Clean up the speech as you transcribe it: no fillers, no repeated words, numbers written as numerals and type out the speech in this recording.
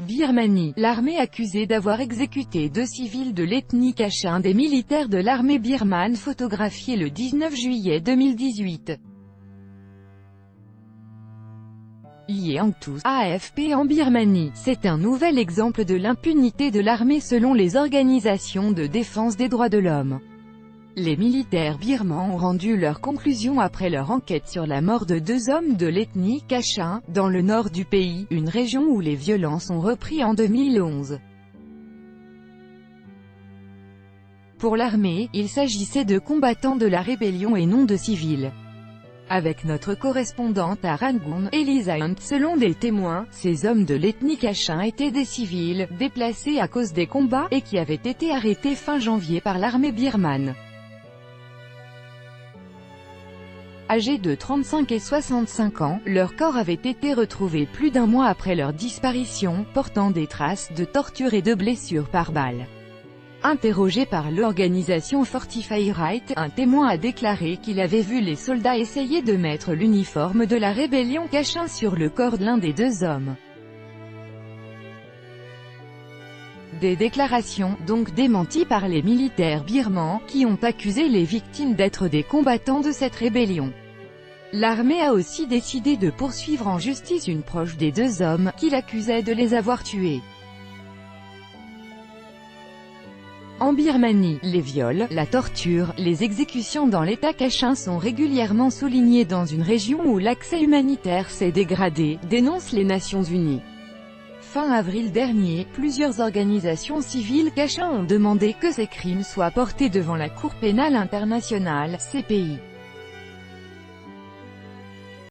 Birmanie, l'armée accusée d'avoir exécuté 2 civils de l'ethnie Kachin. Des militaires de l'armée birmane photographiés le 19 juillet 2018. Liangtus, AFP. En Birmanie, c'est un nouvel exemple de l'impunité de l'armée selon les organisations de défense des droits de l'homme. Les militaires birmans ont rendu leurs conclusions après leur enquête sur la mort de 2 hommes de l'ethnie Kachin, dans le nord du pays, une région où les violences ont repris en 2011. Pour l'armée, il s'agissait de combattants de la rébellion et non de civils. Avec notre correspondante à Rangoon, Elisa Hunt, selon des témoins, ces hommes de l'ethnie Kachin étaient des civils, déplacés à cause des combats, et qui avaient été arrêtés fin janvier par l'armée birmane. Âgés de 35 et 65 ans, leurs corps avaient été retrouvés plus d'1 mois après leur disparition, portant des traces de torture et de blessures par balle. Interrogé par l'organisation Fortify Right, un témoin a déclaré qu'il avait vu les soldats essayer de mettre l'uniforme de la rébellion Kachin sur le corps de l'un des 2 hommes. Des déclarations, donc démenties par les militaires birmans, qui ont accusé les victimes d'être des combattants de cette rébellion. L'armée a aussi décidé de poursuivre en justice une proche des 2 hommes, qui l'accusait de les avoir tués. En Birmanie, les viols, la torture, les exécutions dans l'État Kachin sont régulièrement soulignés dans une région où l'accès humanitaire s'est dégradé, dénoncent les Nations Unies. Fin avril dernier, plusieurs organisations civiles Kachin ont demandé que ces crimes soient portés devant la Cour pénale internationale, CPI.